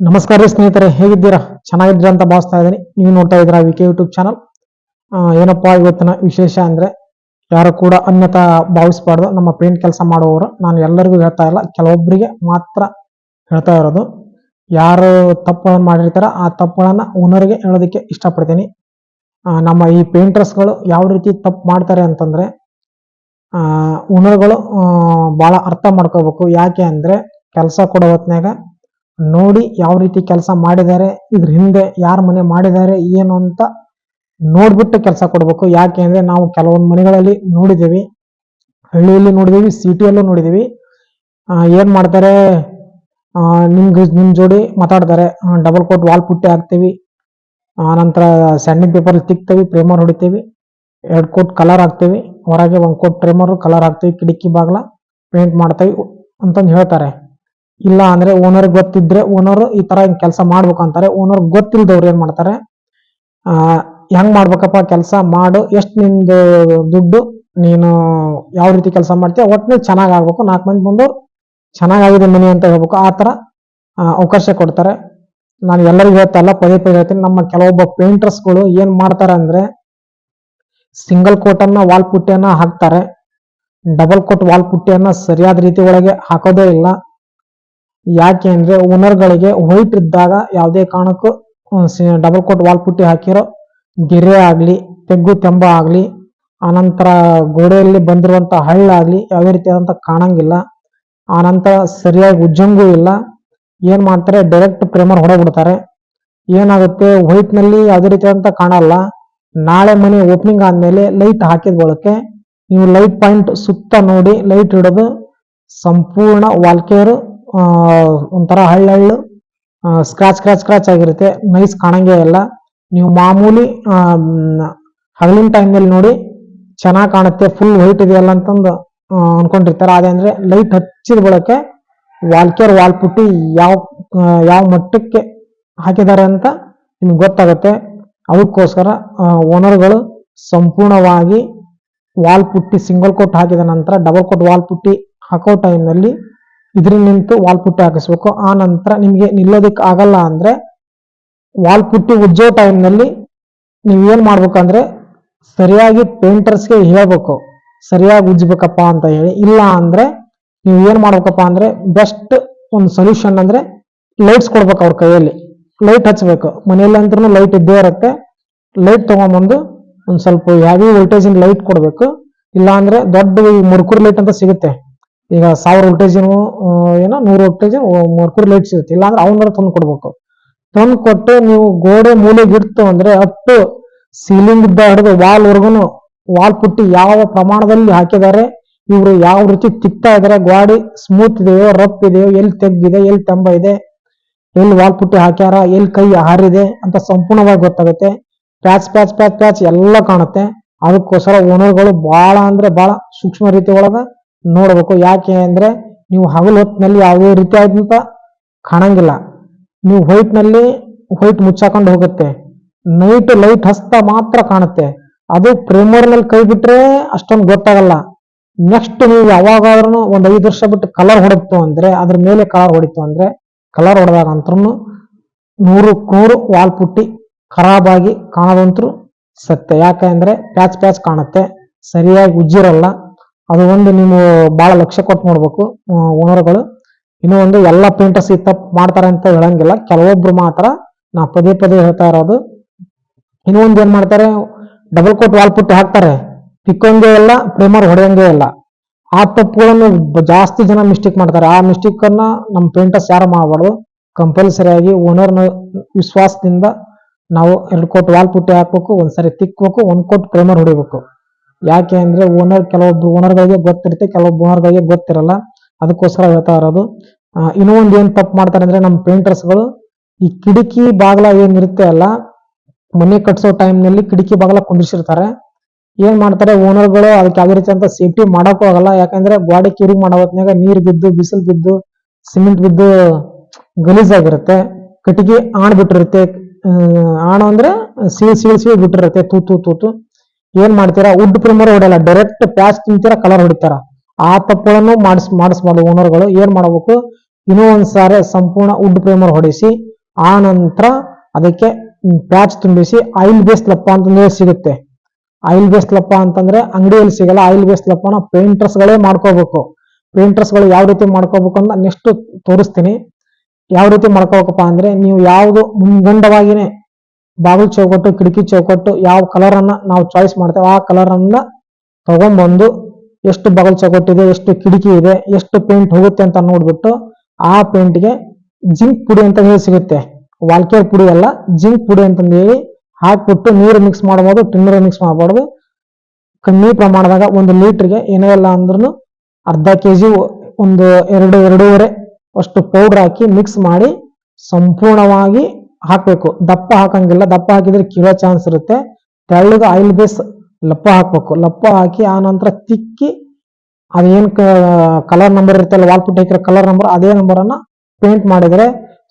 ನಮಸ್ಕಾರ ಸ್ನೇಹಿತರೆ, ಹೇಗಿದ್ದೀರಾ? ಚೆನ್ನಾಗಿದ್ದೀರಾ ಅಂತ ಭಾವಿಸ್ತಾ ಇದ್ದೀನಿ. ನೀವು ನೋಡ್ತಾ ಇದ್ದೀರಾ ವಿಕೆ ಯೂಟ್ಯೂಬ್ ಚಾನಲ್. ಏನಪ್ಪಾ ಇವತ್ತಿನ ವಿಶೇಷ ಅಂದ್ರೆ, ಯಾರು ಕೂಡ ಅನ್ಯತಾ ಭಾವಿಸಬಾರ್ದು. ನಮ್ಮ ಪೇಂಟ್ ಕೆಲಸ ಮಾಡುವವರು, ನಾನು ಎಲ್ಲರಿಗೂ ಹೇಳ್ತಾ ಇಲ್ಲ, ಕೆಲವೊಬ್ಬರಿಗೆ ಮಾತ್ರ ಹೇಳ್ತಾ ಇರೋದು. ಯಾರು ತಪ್ಪುಗಳನ್ನು ಮಾಡಿರ್ತಾರ ಆ ತಪ್ಪುಗಳನ್ನ ಓನರ್ಗೆ ಹೇಳೋದಕ್ಕೆ ಇಷ್ಟಪಡ್ತೀನಿ. ನಮ್ಮ ಈ ಪೇಂಟರ್ಸ್ಗಳು ಯಾವ ರೀತಿ ತಪ್ಪು ಮಾಡ್ತಾರೆ ಅಂತಂದ್ರೆ, ಓನರ್ಗಳು ಭಾಳ ಅರ್ಥ ಮಾಡ್ಕೋಬೇಕು. ಯಾಕೆ ಅಂದ್ರೆ, ಕೆಲಸ ಕೊಡೋ ಹೊತ್ನಾಗ ನೋಡಿ ಯಾವ ರೀತಿ ಕೆಲಸ ಮಾಡಿದ್ದಾರೆ, ಇದ್ರ ಹಿಂದೆ ಯಾರ ಮನೆ ಮಾಡಿದ್ದಾರೆ ಏನು ಅಂತ ನೋಡ್ಬಿಟ್ಟು ಕೆಲಸ ಕೊಡಬೇಕು. ಯಾಕೆ ಅಂದ್ರೆ, ನಾವು ಕೆಲವೊಂದು ಮನೆಗಳಲ್ಲಿ ನೋಡಿದ್ದೀವಿ, ಹಳ್ಳಿಯಲ್ಲಿ ನೋಡಿದೀವಿ, ಸಿಟಿಯಲ್ಲೂ ನೋಡಿದೀವಿ. ಏನ್ ಮಾಡ್ತಾರೆ, ನಿಮ್ ಜೋಡಿ ಮಾತಾಡ್ತಾರೆ, ಡಬಲ್ ಕೋಟ್ ವಾಲ್ ಪುಟ್ಟಿ ಹಾಕ್ತೀವಿ, ನಂತರ ಸ್ಯಾಂಡಿಂಗ್ ಪೇಪರ್ ತಿಕ್ತೀವಿ, ಪ್ರೇಮರ್ ಹೊಡಿತೀವಿ, 2 ಕೋಟ್ ಕಲರ್ ಹಾಕ್ತೀವಿ, ಹೊರಗೆ 1 ಕೋಟ್ ಪ್ರೇಮರ್ ಕಲರ್ ಹಾಕ್ತೀವಿ, ಕಿಟಕಿ ಬಾಗ್ಲ ಪೇಂಟ್ ಮಾಡ್ತೀವಿ ಅಂತಂದು ಹೇಳ್ತಾರೆ. ಇಲ್ಲ ಅಂದ್ರೆ ಓನರ್ ಗೊತ್ತಿದ್ರೆ ಓನರ್ ಈ ತರ ಕೆಲಸ ಮಾಡ್ಬೇಕು ಅಂತಾರೆ. ಓನರ್ ಗೊತ್ತಿಲ್ದವ್ರು ಏನ್ ಮಾಡ್ತಾರೆ, ಹೆಂಗ್ ಮಾಡ್ಬೇಕಪ್ಪ ಕೆಲಸ ಮಾಡು, ಎಷ್ಟು ನಿಂದು ದುಡ್ಡು, ನೀನು ಯಾವ ರೀತಿ ಕೆಲಸ ಮಾಡ್ತೀಯ, ಒಟ್ಟಿನಲ್ಲಿ ಚೆನ್ನಾಗ್ ಆಗ್ಬೇಕು, 4 ಮಂದಿ ಬಂದು ಚೆನ್ನಾಗಾಗಿದೆ ಮನೆ ಅಂತ ಹೇಳ್ಬೇಕು. ಆ ತರ ಅವಕಾಶ ಕೊಡ್ತಾರೆ. ನಾನು ಎಲ್ಲರಿಗೂ ಹೇಳ್ತಲ್ಲ, ಪದೇ ಪದೇ ಹೇಳ್ತೀನಿ. ನಮ್ಮ ಕೆಲವೊಬ್ಬ ಪೇಂಟರ್ಸ್ಗಳು ಏನ್ ಮಾಡ್ತಾರೆ ಅಂದ್ರೆ, ಸಿಂಗಲ್ ಕೋಟ್ ಅನ್ನ ವಾಲ್ ಪುಟ್ಟಿಯನ್ನ ಹಾಕ್ತಾರೆ, ಡಬಲ್ ಕೋಟ್ ವಾಲ್ ಪುಟ್ಟಿಯನ್ನ ಸರಿಯಾದ ರೀತಿ ಒಳಗೆ ಹಾಕೋದೇ ಇಲ್ಲ. ಯಾಕೆ ಅಂದ್ರೆ, ಓನರ್ಗಳಿಗೆ ವೈಟ್ ಇದ್ದಾಗ ಯಾವುದೇ ಕಾರಣಕ್ಕೂ ಡಬಲ್ ಕೋಟ್ ವಾಲ್ ಪುಟ್ಟಿ ಹಾಕಿರೋ ಗೆರೆ ಆಗ್ಲಿ, ತೆಗ್ಗು ತೆಂಬ ಆಗ್ಲಿ, ಆನಂತರ ಗೋಡೆಯಲ್ಲಿ ಬಂದಿರುವಂತ ಹಳ್ಳಾಗ್ಲಿ ಯಾವುದೇ ರೀತಿಯಾದಂತ ಕಾಣಂಗಿಲ್ಲ. ಆನಂತರ ಸರಿಯಾಗಿ ಉಜ್ಜಂಗೂ ಇಲ್ಲ. ಏನ್ ಮಾಡ್ತಾರೆ, ಡೈರೆಕ್ಟ್ ಪ್ರೇಮರ್ ಹೊಡಬಿಡ್ತಾರೆ. ಏನಾಗುತ್ತೆ, ವೈಟ್ ನಲ್ಲಿ ಯಾವುದೇ ರೀತಿಯಾದಂತ ಕಾಣಲ್ಲ. ನಾಳೆ ಮನೆ ಓಪನಿಂಗ್ ಆದ್ಮೇಲೆ ಲೈಟ್ ಹಾಕಿದ ಬಳಕೆ ನೀವು ಲೈಟ್ ಪಾಯಿಂಟ್ ಸುತ್ತ ನೋಡಿ ಲೈಟ್ ಹಿಡಿದು ಸಂಪೂರ್ಣ ವಾಲ್ಕೇರು ಒಂಥರ ಹಳ್ಳು ಸ್ಕ್ರಾಚ್ ಆಗಿರುತ್ತೆ, ನೈಸ್ ಕಾಣಂಗೇ ಇಲ್ಲ. ನೀವು ಮಾಮೂಲಿ ಹಗಲಿನ ಟೈಮ್ನಲ್ಲಿ ನೋಡಿ ಚೆನ್ನಾಗಿ ಕಾಣುತ್ತೆ, ಫುಲ್ ವೈಟ್ ಇದೆಯಲ್ಲ ಅಂತಂದು ಅನ್ಕೊಂಡಿರ್ತಾರೆ. ಅದಂದ್ರೆ ಲೈಟ್ ಹಚ್ಚಿದ ಬಳಕೆ ವಾಲ್ಕೇರ್ ವಾಲ್ ಪುಟ್ಟಿ ಯಾವ ಮಟ್ಟಕ್ಕೆ ಹಾಕಿದ್ದಾರೆ ಅಂತ ನಿಮ್ಗೆ ಗೊತ್ತಾಗುತ್ತೆ. ಅದಕ್ಕೋಸ್ಕರ ಓನರ್ಗಳು ಸಂಪೂರ್ಣವಾಗಿ ವಾಲ್ ಪುಟ್ಟಿ ಸಿಂಗಲ್ ಕೋಟ್ ಹಾಕಿದ ನಂತರ ಡಬಲ್ ಕೋಟ್ ವಾಲ್ ಪುಟ್ಟಿ ಹಾಕೋ ಟೈಮ್ನಲ್ಲಿ ಇದ್ರ ನಿಂತು ವಾಲ್ ಪುಟ್ಟಿ ಹಾಕಿಸ್ಬೇಕು. ಆ ನಂತರ ನಿಮ್ಗೆ ನಿಲ್ಲೋದಿಕ್ ಆಗಲ್ಲ ಅಂದ್ರೆ, ವಾಲ್ ಪುಟ್ಟಿ ಉಜ್ಜೋ ಟೈಮ್ನಲ್ಲಿ ನೀವ್ ಏನ್ ಮಾಡ್ಬೇಕಂದ್ರೆ, ಸರಿಯಾಗಿ ಪೇಂಟರ್ಸ್ಗೆ ಹೇಳ್ಬೇಕು, ಸರಿಯಾಗಿ ಉಜ್ಬೇಕಪ್ಪ ಅಂತ ಹೇಳಿ. ಇಲ್ಲ ಅಂದ್ರೆ ನೀವು ಏನ್ ಮಾಡ್ಬೇಕಪ್ಪ ಅಂದ್ರೆ, ಬೆಸ್ಟ್ ಒಂದು ಸೊಲ್ಯೂಷನ್ ಅಂದ್ರೆ ಲೈಟ್ಸ್ ಕೊಡ್ಬೇಕು. ಅವ್ರ ಕೈಯಲ್ಲಿ ಲೈಟ್ ಹಚ್ಬೇಕು. ಮನೆಯಲ್ಲಿ ಅಂತೂ ಲೈಟ್ ಇದ್ದೇ ಇರುತ್ತೆ. ಲೈಟ್ ತಗೊಂಡ್ಬಂದು ಒಂದ್ ಸ್ವಲ್ಪ ಹೆವಿ ವೋಲ್ಟೇಜ್ ಲೈಟ್ ಕೊಡ್ಬೇಕು. ಇಲ್ಲ ಅಂದ್ರೆ ದೊಡ್ಡ ಮುರ್ಕುರಿ ಲೈಟ್ ಅಂತ ಸಿಗುತ್ತೆ. ಈಗ 1000 ವೋಲ್ಟೇಜ್ ಏನೋ 100 ವೋಲ್ಟೇಜ್ ಮುರ್ಕುರಿ ಲೈಟ್ ಸಿಗುತ್ತೆ. ಇಲ್ಲ ಅಂದ್ರೆ ಅವನ್ನ ತಂದು ಕೊಡ್ಬೇಕು. ತಂದು ಕೊಟ್ಟು ನೀವು ಗೋಡೆ ಮೂಲೆಗೆ ಇಡ್ತು ಅಂದ್ರೆ, ಅಪ್ ಸೀಲಿಂಗ್ ಇದ್ದ ಹಿಡಿದು ವಾಲ್ ವರ್ಗುನು ವಾಲ್ ಪುಟ್ಟಿ ಯಾವ ಪ್ರಮಾಣದಲ್ಲಿ ಹಾಕಿದ್ದಾರೆ, ಇವರು ಯಾವ ರೀತಿ ತಿಕ್ತಾ ಇದಾರೆ, ಗಾಡಿ ಸ್ಮೂತ್ ಇದೆಯೋ ರಫ್ ಇದೆಯೋ, ಎಲ್ಲಿ ತೆಗ್ಗಿದೆ, ಎಲ್ಲಿ ತೆಂಬ ಇದೆ, ಎಲ್ಲಿ ವಾಲ್ ಪುಟ್ಟಿ ಹಾಕ್ಯಾರ, ಎಲ್ಲಿ ಕೈ ಹಾರಿದೆ ಅಂತ ಸಂಪೂರ್ಣವಾಗಿ ಗೊತ್ತಾಗುತ್ತೆ. ಪ್ಯಾಚ್ ಎಲ್ಲ ಕಾಣುತ್ತೆ. ಅದಕ್ಕೋಸ್ಕರ ಓನರ್ಗಳು ಬಹಳ ಅಂದ್ರೆ ಬಹಳ ಸೂಕ್ಷ್ಮ ರೀತಿ ಒಳಗ ನೋಡ್ಬೇಕು. ಯಾಕೆ ಅಂದ್ರೆ, ನೀವು ಹಗಲು ಹೊತ್ತಿನಲ್ಲಿ ಯಾವುದೇ ರೀತಿ ಆದಂತ ಕಾಣಂಗಿಲ್ಲ. ನೀವು ವೈಟ್ ಮುಚ್ಚಾಕೊಂಡು ಹೋಗುತ್ತೆ, ನೈಟ್ ಲೈಟ್ ಹಸ್ತಾ ಮಾತ್ರ ಕಾಣುತ್ತೆ. ಅದು ಪ್ರೇಮರ್ ನಲ್ಲಿ ಕೈ ಬಿಟ್ರೆ ಅಷ್ಟೊಂದು ಗೊತ್ತಾಗಲ್ಲ. ನೆಕ್ಸ್ಟ್ ನೀವು ಯಾವಾಗಾದ್ರೂ ಒಂದ್ 5 ವರ್ಷ ಬಿಟ್ಟು ಕಲರ್ ಹೊಡಿತು ಅಂದ್ರೆ, ಅದ್ರ ಮೇಲೆ ಕಲರ್ ಹೊಡಿತು ಅಂದ್ರೆ, ಕಲರ್ ಹೊಡೆದಾಗ ಅಂತೂ 100 ವಾಲ್ ಪುಟ್ಟಿ ಖರಾಬ್ ಆಗಿ ಕಾಣೋದಂತೂ ಸತ್ಯ. ಯಾಕೆ ಅಂದ್ರೆ ಪ್ಯಾಚ್ ಕಾಣುತ್ತೆ, ಸರಿಯಾಗಿ ಉಜ್ಜಿರಲ್ಲ. ಅದು ಒಂದು ನೀವು ಬಹಳ ಲಕ್ಷ್ಯ ಕೊಟ್ಟು ನೋಡ್ಬೇಕು ಓನರ್ಗಳು. ಇನ್ನೂ ಒಂದು, ಎಲ್ಲ ಪೇಂಟರ್ಸ್ ಈ ತಪ್ಪು ಮಾಡ್ತಾರೆ ಅಂತ ಹೇಳಂಗಿಲ್ಲ, ಕೆಲವೊಬ್ರು ಮಾತ್ರ ನಾ ಪದೇ ಹೇಳ್ತಾ ಇರೋದು. ಇನ್ನೂ ಒಂದು ಏನ್ ಮಾಡ್ತಾರೆ, ಡಬಲ್ ಕೋಟ್ ವಾಲ್ ಪುಟ್ಟಿ ಹಾಕ್ತಾರೆ, ತಿಕ್ಕೊಂಗೇ ಇಲ್ಲ, ಪ್ರೇಮರ್ ಹೊಡೆಯಂಗೇ ಇಲ್ಲ. ಆ ತಪ್ಪುಗಳನ್ನು ಜಾಸ್ತಿ ಜನ ಮಿಸ್ಟೇಕ್ ಮಾಡ್ತಾರೆ. ಆ ಮಿಸ್ಟೇಕ್ ಅನ್ನ ನಮ್ಮ ಪೇಂಟರ್ಸ್ ಯಾರು ಮಾಡಬಾರ್ದು. ಕಂಪಲ್ಸರಿಯಾಗಿ ಓನರ್ನ ವಿಶ್ವಾಸದಿಂದ ನಾವು 2 ಕೋಟ್ ವಾಲ್ ಪುಟ್ಟಿ ಹಾಕ್ಬೇಕು, ಒಂದ್ಸರಿ ತಿಕ್ಬೇಕು, 1 ಕೋಟ್ ಪ್ರೇಮರ್ ಹೊಡಿಬೇಕು. ಯಾಕೆ ಅಂದ್ರೆ ಕೆಲವೊಬ್ರು ಓನರ್ಗಳಿಗೆ ಗೊತ್ತಿರುತ್ತೆ, ಕೆಲವೊಬ್ಬರು ಓನರ್ಗಳಿಗೆ ಗೊತ್ತಿರಲ್ಲ. ಅದಕ್ಕೋಸ್ಕರ ಹೇಳ್ತಾ ಇರೋದು. ಇನ್ನೂ ಒಂದು ಏನ್ ತಪ್ಪು ಮಾಡ್ತಾರೆ ಅಂದ್ರೆ, ನಮ್ಮ ಪೇಂಟರ್ಸ್ಗಳು ಈ ಕಿಟಕಿ ಬಾಗ್ಲ ಏನಿರುತ್ತೆ ಅಲ್ಲ, ಮನೆ ಕಟ್ಸೋ ಟೈಮ್ನಲ್ಲಿ ಕಿಟಕಿ ಬಾಗ್ಲ ಕುಂದಿಸಿರ್ತಾರೆ. ಏನ್ ಮಾಡ್ತಾರೆ ಓನರ್ಗಳು, ಅದಕ್ಕೆ ಯಾವುದೇ ರೀತಿ ಅಂತ ಸೇಫ್ಟಿ ಮಾಡಕ್ಕೂ ಆಗಲ್ಲ. ಯಾಕಂದ್ರೆ ಗಾಡಿ ಕ್ಯೂರಿಂಗ್ ಮಾಡೋ ಹೊತ್ನಾಗ ನೀರ್ ಬಿದ್ದು, ಬಿಸಿಲು ಬಿದ್ದು, ಸಿಮೆಂಟ್ ಬಿದ್ದು ಗಲೀಜಾಗಿರುತ್ತೆ. ಕಟ್ಟಿಗೆ ಆಣ್ ಬಿಟ್ಟಿರುತ್ತೆ, ಆಣು ಅಂದ್ರೆ ಸೀಳ್ ಬಿಟ್ಟಿರುತ್ತೆ, ತೂತು. ಏನ್ ಮಾಡ್ತೀರಾ, ವುಡ್ ಪ್ರೇಮರ್ ಹೊಡೆಯಲ್ಲ, ಡೈರೆಕ್ಟ್ ಪ್ಯಾಚ್ ತಿಂತೀರಾ, ಕಲರ್ ಹೊಡಿತಾರ. ಆ ತಪ್ಪುಗಳನ್ನು ಮಾಡಿಸ್ಬಾರ್ದು ಓನರ್ಗಳು. ಏನ್ ಮಾಡಬೇಕು, ಇನ್ನೂ ಒಂದ್ಸಾರಿ ಸಂಪೂರ್ಣ ವುಡ್ ಪ್ರೇಮರ್ ಹೊಡಿಸಿ ಆ ನಂತರ ಅದಕ್ಕೆ ಪ್ಯಾಚ್ ತುಂಬಿಸಿ ಆಯಿಲ್ ಬೇಸ್ ಲಪ್ಪ ಅಂತಂದ್ರೆ ಸಿಗುತ್ತೆ. ಆಯಿಲ್ ಬೇಸ್ ಲಪ್ಪ ಅಂತಂದ್ರೆ ಅಂಗಡಿಯಲ್ಲಿ ಸಿಗಲ್ಲ. ಆಯಿಲ್ ಬೇಸ್ ಲಪ್ಪನ ಪೇಂಟರ್ಸ್ಗಳೇ ಮಾಡ್ಕೋಬೇಕು. ಪೇಂಟರ್ಸ್ಗಳು ಯಾವ ರೀತಿ ಮಾಡ್ಕೋಬೇಕು ಅಂತ ನೆಕ್ಸ್ಟ್ ತೋರಿಸ್ತೀನಿ. ಯಾವ ರೀತಿ ಮಾಡ್ಕೋಬೇಕಪ್ಪ ಅಂದ್ರೆ, ನೀವು ಯಾವುದು ಮುಂಗಂಡವಾಗಿನೇ ಬಾಗಿಲು ಚೌಕಟ್ಟು, ಕಿಟಕಿ ಚೌಕಟ್ಟು ಯಾವ ಕಲರ್ ಅನ್ನ ನಾವು ಚಾಯ್ಸ್ ಮಾಡ್ತೇವೆ ಆ ಕಲರ್ ಅನ್ನ ತಗೊಂಡ್ಬಂದು, ಎಷ್ಟು ಬಾಗಿಲು ಚೌಕಟ್ಟಿದೆ, ಎಷ್ಟು ಕಿಟಕಿ ಇದೆ, ಎಷ್ಟು ಪೇಂಟ್ ಹೋಗುತ್ತೆ ಅಂತ ನೋಡ್ಬಿಟ್ಟು ಆ ಪೇಂಟ್ಗೆ ಜಿಂಕ್ ಪುಡಿ ಅಂತ ಹೇಳಿ ಸಿಗುತ್ತೆ. ವಾಲ್ಕೇರ್ ಪುಡಿ ಅಲ್ಲ, ಜಿಂಕ್ ಪುಡಿ ಅಂತಂದು ಹೇಳಿ ಹಾಕ್ಬಿಟ್ಟು ನೀರು ಮಿಕ್ಸ್ ಮಾಡ್ಬೋದು, ಟಿನ್ನರ್ ಮಿಕ್ಸ್ ಮಾಡಬಾರ್ದು. ಕಮ್ಮಿ ಪ್ರಮಾಣದಾಗ 1 ಲೀಟರ್ಗೆ ಏನೇ ಇಲ್ಲ ಅಂದ್ರೂ ಅರ್ಧ ಕೆಜಿ, ಒಂದು 2-2.5 ಅಷ್ಟು ಪೌಡರ್ ಹಾಕಿ ಮಿಕ್ಸ್ ಮಾಡಿ ಸಂಪೂರ್ಣವಾಗಿ ಹಾಕ್ಬೇಕು. ದಪ್ಪ ಹಾಕಂಗಿಲ್ಲ, ದಪ್ಪ ಹಾಕಿದ್ರೆ ಕೀಳೋ ಚಾನ್ಸ್ ಇರುತ್ತೆ. ತೆಳ್ಳಗೆ ಆಯಿಲ್ ಬೇಸ್ ಲಪ್ಪ ಹಾಕ್ಬೇಕು. ಲಪ್ಪ ಹಾಕಿ ಆ ನಂತರ ತಿಕ್ಕಿ ಅದೇನ್ ಕಲರ್ ನಂಬರ್ ಇರುತ್ತಲ್ಲ, ವಾಲ್ಪುಟ್ ಹಾಕಿರೋ ಕಲರ್ ನಂಬರ್, ಅದೇ ನಂಬರ್ ಅನ್ನ ಪೇಂಟ್ ಮಾಡಿದ್ರೆ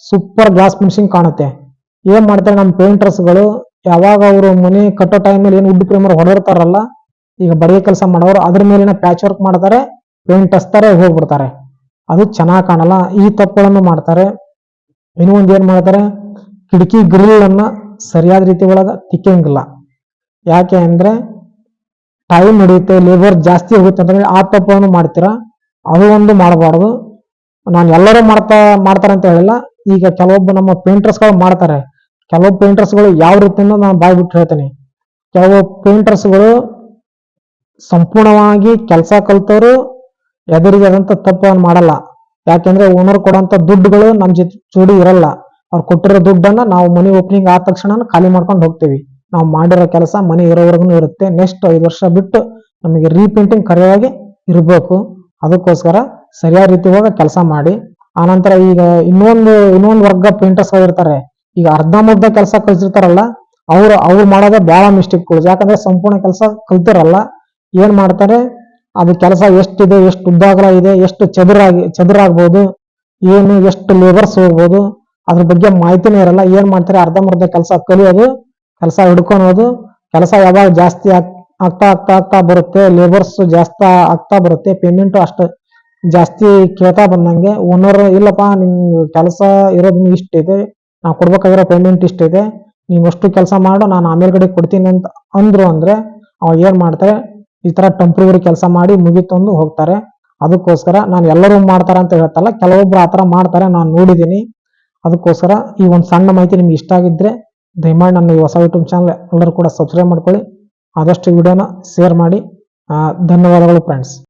ಸೂಪರ್ ಗ್ಲಾಸ್ ಫಿನಿಶಿಂಗ್ ಕಾಣುತ್ತೆ. ಏನ್ ಮಾಡ್ತಾರೆ ನಮ್ಮ ಪೇಂಟರ್ಸ್ಗಳು, ಯಾವಾಗ ಅವರು ಮನೆ ಕಟ್ಟೋ ಟೈಮಲ್ಲಿ ಏನು ವುಡ್ ಪ್ರೇಮರ್ ಹೊಡೆದಿರ್ತಾರಲ್ಲ, ಈಗ ಬಡಿಗೆ ಕೆಲಸ ಮಾಡೋರು ಅದ್ರ ಮೇಲಿನ ಪ್ಯಾಚ್ ವರ್ಕ್ ಮಾಡ್ತಾರೆ, ಪೇಂಟ್ ಹಚ್ತಾರೆ, ಹೋಗ್ಬಿಡ್ತಾರೆ. ಅದು ಚೆನ್ನಾಗಿ ಕಾಣಲ್ಲ. ಈ ತಪ್ಪುಗಳನ್ನು ಮಾಡ್ತಾರೆ. ಇನ್ನೂ ಒಂದ್ ಏನ್ ಮಾಡ್ತಾರೆ, ಕಿಟಕಿ ಗ್ರಿಲ್ ಅನ್ನ ಸರಿಯಾದ ರೀತಿ ಒಳಗ ತಿಕ್ಕಂಗಿಲ್ಲ. ಯಾಕೆ ಅಂದ್ರೆ ಟೈಮ್ ಹಿಡಿಯುತ್ತೆ, ಲೇಬರ್ ಜಾಸ್ತಿ ಹೋಗುತ್ತೆ ಅಂತ ಆ ತಪ್ಪನ್ನು ಮಾಡ್ತೀರಾ. ಅದು ಒಂದು ಮಾಡಬಾರ್ದು. ನಾನು ಎಲ್ಲರೂ ಮಾಡ್ತಾರೆ ಅಂತ ಹೇಳಿಲ್ಲ. ಈಗ ಕೆಲವೊಬ್ಬ ನಮ್ಮ ಪೇಂಟರ್ಸ್ಗಳು ಮಾಡ್ತಾರೆ. ಕೆಲವೊಬ್ಬ ಪೇಂಟರ್ಸ್ಗಳು ಯಾವ ರೀತಿಯಿಂದ ನಾನು ಬಾಯ್ ಬಿಟ್ಟು ಹೇಳ್ತೇನೆ. ಕೆಲವು ಪೇಂಟರ್ಸ್ಗಳು ಸಂಪೂರ್ಣವಾಗಿ ಕೆಲಸ ಕಲ್ತವರು ಎದುರಿಗೆ ಆದಂತ ತಪ್ಪನ್ನು ಮಾಡಲ್ಲ. ಯಾಕೆಂದ್ರೆ ಓನರ್ ಕೊಡುವಂತ ದುಡ್ಡುಗಳು ನಮ್ಮ ಜೋಡಿ ಇರಲ್ಲ. ಅವ್ರು ಕೊಟ್ಟಿರೋ ದುಡ್ಡನ್ನ ನಾವು ಮನಿ ಓಪನಿಂಗ್ ಆದ ತಕ್ಷಣ ಖಾಲಿ ಮಾಡ್ಕೊಂಡು ಹೋಗ್ತೀವಿ. ನಾವು ಮಾಡಿರೋ ಕೆಲಸ ಮನೆ ಇರೋವರೆಗೂ ಇರುತ್ತೆ. ನೆಕ್ಸ್ಟ್ 5 ವರ್ಷ ಬಿಟ್ಟು ನಮಗೆ ರೀಪೇಂಟಿಂಗ್ ಕರೆಯಾಗಿ ಇರಬೇಕು. ಅದಕ್ಕೋಸ್ಕರ ಸರಿಯಾದ ರೀತಿ ಹೋಗ ಕೆಲಸ ಮಾಡಿ. ಆನಂತರ ಈಗ ಇನ್ನೊಂದು ವರ್ಗ ಪೇಂಟರ್ಸ್ ಇರ್ತಾರೆ. ಈಗ ಅರ್ಧಂಬರ್ಧ ಕೆಲಸ ಕಲ್ಸಿರ್ತಾರಲ್ಲ, ಅವ್ರು ಮಾಡೋದೇ ಬಹಳ ಮಿಸ್ಟೇಕ್ಗಳು. ಯಾಕಂದ್ರೆ ಸಂಪೂರ್ಣ ಕೆಲಸ ಕಲ್ತಿರಲ್ಲ. ಏನ್ ಮಾಡ್ತಾರೆ, ಅದು ಕೆಲಸ ಎಷ್ಟಿದೆ, ಎಷ್ಟು ಉದ್ದಾಗಲ ಇದೆ, ಎಷ್ಟು ಚದುರಾಗ್ಬೋದು, ಏನು ಎಷ್ಟು ಲೇಬರ್ಸ್ ಹೋಗ್ಬೋದು, ಅದ್ರ ಬಗ್ಗೆ ಮಾಹಿತಿನೇ ಇರಲ್ಲ. ಏನ್ ಮಾಡ್ತಾರೆ, ಅರ್ಧಂಬರ್ಧ ಕೆಲಸ ಕಲಿಯೋದು, ಕೆಲಸ ಹಿಡ್ಕೊಳೋದು. ಕೆಲಸ ಯಾವಾಗ ಜಾಸ್ತಿ ಆಗ್ತಾ ಬರುತ್ತೆ, ಲೇಬರ್ಸ್ ಜಾಸ್ತಿ ಆಗ್ತಾ ಬರುತ್ತೆ, ಪೇಮೆಂಟ್ ಅಷ್ಟು ಜಾಸ್ತಿ ಕೇಳ್ತಾ ಬಂದಂಗೆ ಓನರ್ ಇಲ್ಲಪ್ಪ ನಿಮ್ ಕೆಲಸ ಇರೋದು ಇಷ್ಟಿದೆ, ನಾವು ಕೊಡ್ಬೇಕಾಗಿರೋ ಪೇಮೆಂಟ್ ಇಷ್ಟಿದೆ, ನೀವು ಅಷ್ಟು ಕೆಲಸ ಮಾಡು, ನಾನು ಆಮೇಲ್ಗಡೆ ಕೊಡ್ತೀನಿ ಅಂತ ಅಂದ್ರೆ ಅವ ಏನ್ ಮಾಡ್ತಾರೆ, ಈ ತರ ಟೆಂಪ್ರವರಿ ಕೆಲಸ ಮಾಡಿ ಮುಗಿತಂದು ಹೋಗ್ತಾರೆ. ಅದಕ್ಕೋಸ್ಕರ ನಾನು ಎಲ್ಲರೂ ಮಾಡ್ತಾರ ಅಂತ ಹೇಳ್ತಲ್ಲ, ಕೆಲವೊಬ್ರು ಆತರ ಮಾಡ್ತಾರೆ, ನಾನು ನೋಡಿದ್ದೀನಿ. ಅದಕ್ಕೋಸ್ಕರ ಈ ಒಂದು ಸಣ್ಣ ಮಾಹಿತಿ ನಿಮ್ಗೆ ಇಷ್ಟ ಆಗಿದ್ರೆ ದಯಮಾಡಿ ನನ್ನ ಈ ಹೊಸ ಯೂಟ್ಯೂಬ್ ಚಾನಲ್ ಎಲ್ಲರೂ ಕೂಡ ಸಬ್ಸ್ಕ್ರೈಬ್ ಮಾಡ್ಕೊಳ್ಳಿ. ಆದಷ್ಟು ವಿಡಿಯೋನ ಶೇರ್ ಮಾಡಿ. ಧನ್ಯವಾದಗಳು ಫ್ರೆಂಡ್ಸ್.